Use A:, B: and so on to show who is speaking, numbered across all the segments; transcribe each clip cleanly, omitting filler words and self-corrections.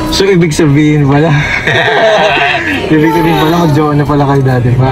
A: So, ibig sabihin pala. Ibig sabihin pala, mag-jowa na pala kayo dati pa.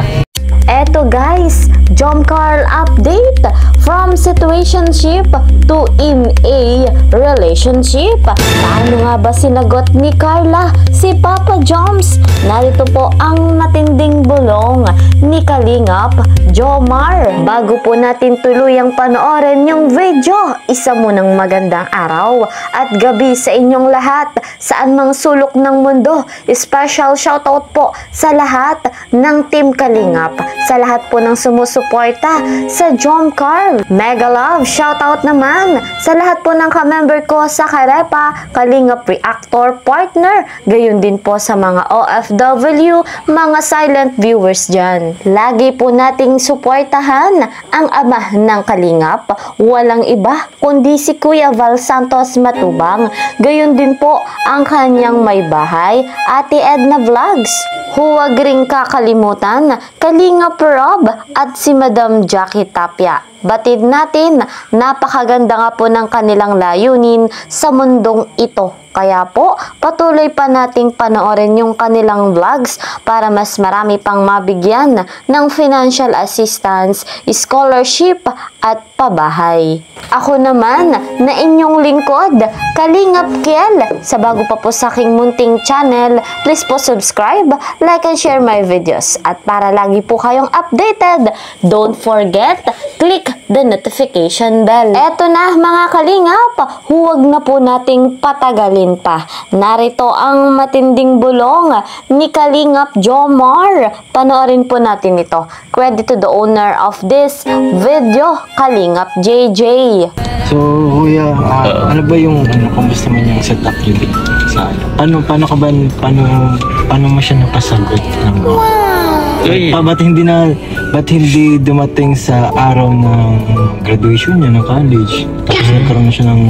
B: Eto guys, Jomcarl update from situationship to in a relationship. Paano nga ba sinagot ni Carla si Papa Joms? Narito po ang matinding bulong ni Kalingap Jomar. Bago po natin tuluyang panoorin yung video, isa munang magandang araw at gabi sa inyong lahat saan mang sulok ng mundo. Special shoutout po sa lahat ng Team Kalingap, sa lahat po ng sumusuporta sa Jomcarl. Mega love shoutout naman sa lahat po ng ka-member ko sa Karepa, Kalingap Reactor Partner, gayon din po sa mga OFW, mga silent viewers dyan. Lagi po nating suportahan ang ama ng Kalingap, walang iba kundi si Kuya Val Santos Matubang, gayon din po ang kanyang may bahay, Ate Edna Vlogs. Huwag ring kakalimutan Kalingap Rob at si Madam Jackie Tapia. Batid natin, napakaganda nga po ng kanilang layunin sa mundong ito. Kaya po, patuloy pa nating panoorin yung kanilang vlogs para mas marami pang mabigyan ng financial assistance, scholarship at pabahay. Ako naman, na inyong lingkod, Kalingap Kiel. Sa bago pa po sa aking munting channel, please po subscribe, like and share my videos. At para lagi po kayong updated, don't forget, click the notification bell. Eto na mga Kalingap, huwag na po nating patagalin pa. Narito ang matinding bulong ni Kalingap Jomar. Panoorin po natin ito. Credit to the owner of this video, Kalingap JJ.
A: So, Kuya, ano ba yung, kumusta man yung setup yun sa ano? Paano mo siya napasagot ng ba't hindi dumating sa araw ng graduation niya ng college? Tapos nagkaroon na siya ng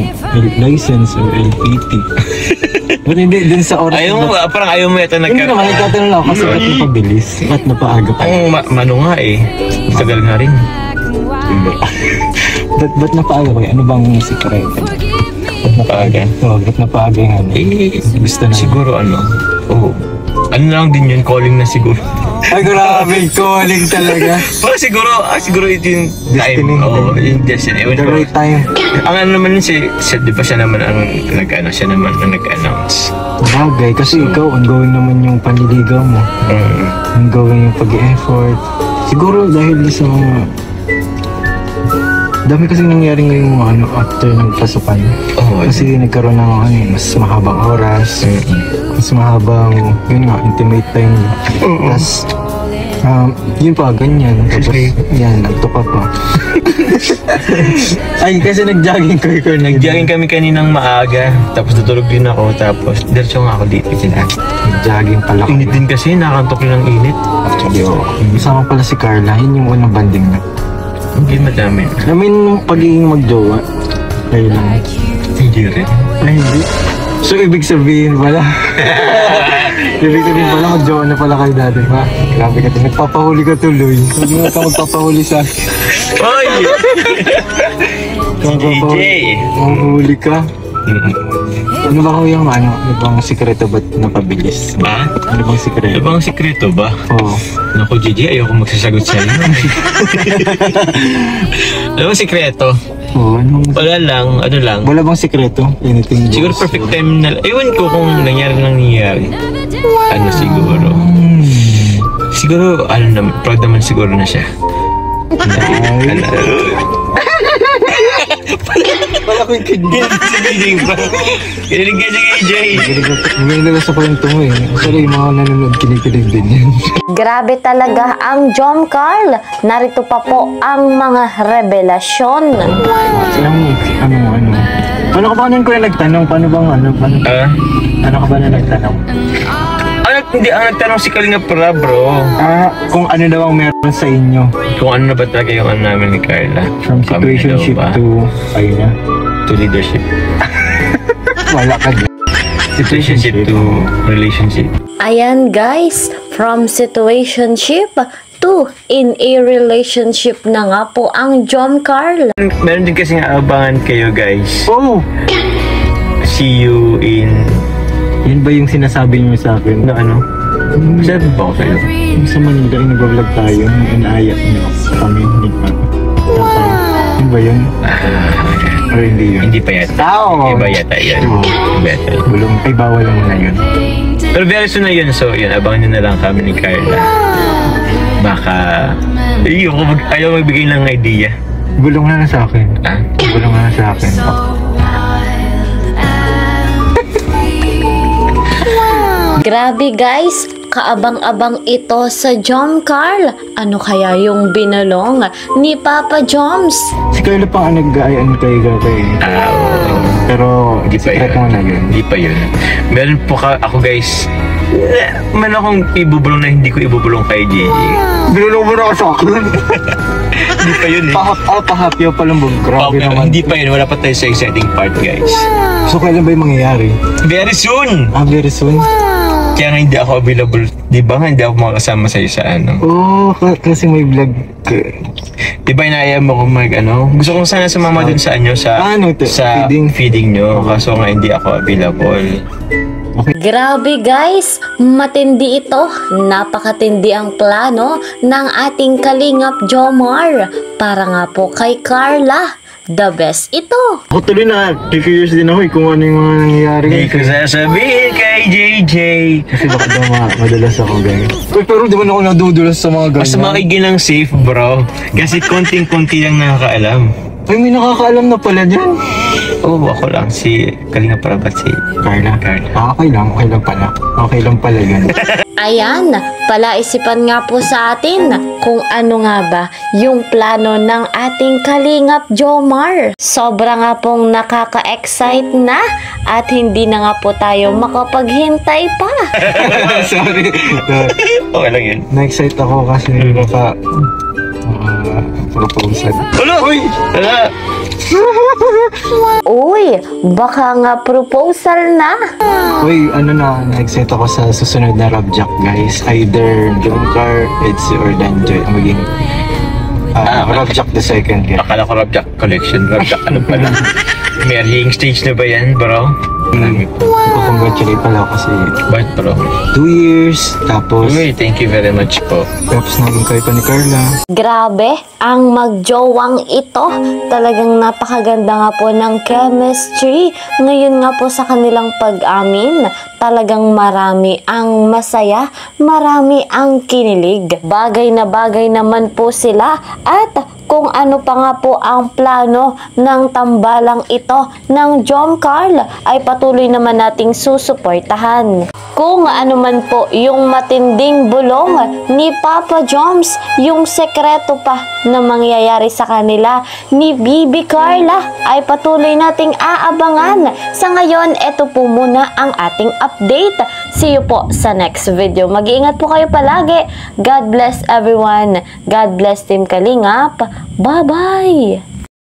A: license or LPT. Ba't hindi dun sa oras?
C: Parang ayaw mo ito
A: Hindi naman, nagtatanong lang ako kasi ba't napabilis? Ba't napaaga pa?
C: Mano nga eh. Tagal nga rin.
A: Ba't napaaga kayo? Ano bang sikreto? Ba't napaaga? Ba't napaaga yung ano? Gusto na.
C: Siguro ano lang din yun, calling na siguro.
A: Ay, grabe, calling talaga.
C: Pero siguro ito yung time. Yung destiny.
A: The right time.
C: Ang ano naman di ba siya naman ang nag-announce.
A: Bagay, kasi ikaw, ongoing naman yung panliligaw mo. Ongoing yung pag-effort. Siguro dahil sa mga dami kasi nangyari ngayong after ng pasukan. Kasi nagkaroon ng mas mahabang oras, mas mahabang, intimate time. Tapos, yun pa, ganyan. Tapos, yan, nagtuka pa. Ay, kasi nag-jogging ko.
C: Nag-jogging kami kaninang maaga. Tapos natulog din ako. Tapos, diretso nga ako dito.
A: Nag-jogging pala ko.
C: Init din kasi, nakakantok rin ng init.
A: Actually, isama pala si Carla. Yun yung unang banding na.
C: Hindi madami.
A: Namin pagiging magjowa. Kayo lang.
C: Hindi rin.
A: Ay, hindi. So, ibig sabihin pala. Ibig sabihin pala, magjowa na pala kayo dati pa. Grabe ka, nagpapahuli ka tuloy. Hindi ka magpapahuli sa akin.
C: Oy! DJ!
A: Mahuli ka. Ano ba yung ano bang sikreto ba't napabilis?
C: Ha?
A: Ano bang sikreto?
C: Ano bang sikreto ba?
A: Oo.
C: Naku, Gigi, ayoko magsasagot sa'yo. Ano bang sikreto?
A: Oo,
C: wala lang, ano lang.
A: Wala bang sikreto? Anything
C: siguro
A: goes.
C: perfect time na, ewan ko kung nangyari. Ano siguro? Siguro, proud naman siguro na siya.
A: Wala ko yung kidney.
C: Sabihin pa. Kinilig ka si KJ.
A: Ngayon na lang sa kwento mo eh. Sorry, yung mga nanonood, kinikilig din yan.
B: Grabe talaga ang Jomcarl. Narito pa po ang mga revelasyon.
A: Paano ka ba ko na nagtanong? Paano ka ba na nagtanong?
C: Hindi, ang nagtanong si Kalingap Rob, bro.
A: Kung ano daw ang meron sa inyo.
C: Kung ano na ba talaga yung ano namin ni Carla.
A: From situationship to,
C: to leadership.
A: Wala ka dyan.
C: Situationship to relationship.
B: Ayan guys, from situationship to in a relationship na nga po ang Jomcarl.
C: Meron din kasing aabangan kayo guys.
A: Oh!
C: See you in
A: Yun ba yung sinasabi niyo sa akin?
C: Na ano? Sabi ba ako sa'yo?
A: Yung sa Manila, yung nag-vlog tayo, inaaya niyo kami. Yun ba yun? Or hindi yun?
C: Hindi pa yata.
A: Tao!
C: Iba yata yun.
A: Oo.
C: Iba yata yun.
A: Bulong, ay bawal mo na yun.
C: Pero very soon na yun. So, yun. Abangan nyo na lang kami ni Carla. Baka... ayaw magbigay ng idea.
A: Bulong na sa akin.
C: Ah?
A: Bulong na sa akin.
B: Grabe guys, kaabang-abang ito sa Jom Carl. Ano kaya yung binalong ni Papa Joms?
A: Si Carla pa ang nag-aayaan kay Gagay.
C: Oo.
A: Pero,
C: Hindi pa
A: secret
C: yun.
A: mo na yun.
C: Hindi pa yun. Meron po ako guys. Man akong ibubulong na hindi ko ibubulong kay JJ.
A: Binulong mo na ako sa akin.
C: Hindi pa yun eh.
A: Pahapyaw pa lang, grabe
C: Okay,
A: naman.
C: hindi pa yun. Wala pa tayo sa exciting part guys.
A: So, kailan ba yung mangyayari?
C: Very soon!
A: Very soon?
C: Kaya nga hindi ako available. Di ba nga hindi ako makasama sa'yo sa ano?
A: Oo, kasi may vlog.
C: Di ba inaaya mo kung gusto kong sana sumama dun sa sa
A: feeding?
C: feeding nyo. Kaso nga hindi ako available.
B: Grabe guys, matindi ito. Napakatindi ang plano ng ating kalingap Jomar para nga po kay Carla. The best ito.
A: Ako tuloy na, curious din ako kung ano yung mga nangyayari.
C: Hindi ko sasabihin kay JJ.
A: Kasi baka daw madalas ako, guys. Pero di man ako nadudulas sa mga ganyan.
C: Mas makikilang safe bro. Kasi konting-konti lang nakakaalam.
A: Ay, may nakakaalam na pala dyan.
C: Oo, ako lang. Si Kalinga Parabat si
A: Carla. Okay lang pala. Okay lang pala yun.
B: Ayan, palaisipan nga po sa atin kung ano nga ba yung plano ng ating kalingap Jomar. Sobra nga pong nakaka-excite na at hindi na nga po tayo makapaghintay pa.
A: Sorry.
C: Okay lang yun.
A: Na-excite ako kasi baka proposal.
C: Hala! Uy! Hala!
B: Uy, baka nga proposal na.
A: Uy, na-excite ako sa susunod na Rap Jack, guys. Either Jomcar, Edsi, or Danjoy. Maging Rap Jack the second. Yeah.
C: Akala ko Rap Jack collection. Rap Jack ano pala? May earlying stage na ba yan bro?
A: Congratulate pala ako kasi
C: Bakit bro?
A: 2 years, tapos
C: Uy, thank you very much po.
A: tapos naging kayo pa ni Carla.
B: Grabe, ang magjowang ito. Talagang napakaganda nga po ng chemistry. Ngayon nga po sa kanilang pag-amin, talagang marami ang masaya, marami ang kinilig. Bagay na bagay naman po sila at kung ano pa nga po ang plano ng tambalang ito ng Jom Carl ay patuloy naman nating susuportahan. Kung ano man po yung matinding bulong ni Papa Joms, yung sekreto pa na mangyayari sa kanila ni Bibi Carla ay patuloy nating aabangan. Sa ngayon, ito po muna ang ating update. See you po sa next video. Mag-iingat po kayo palagi. God bless everyone. God bless Team Kalingap. Bye-bye!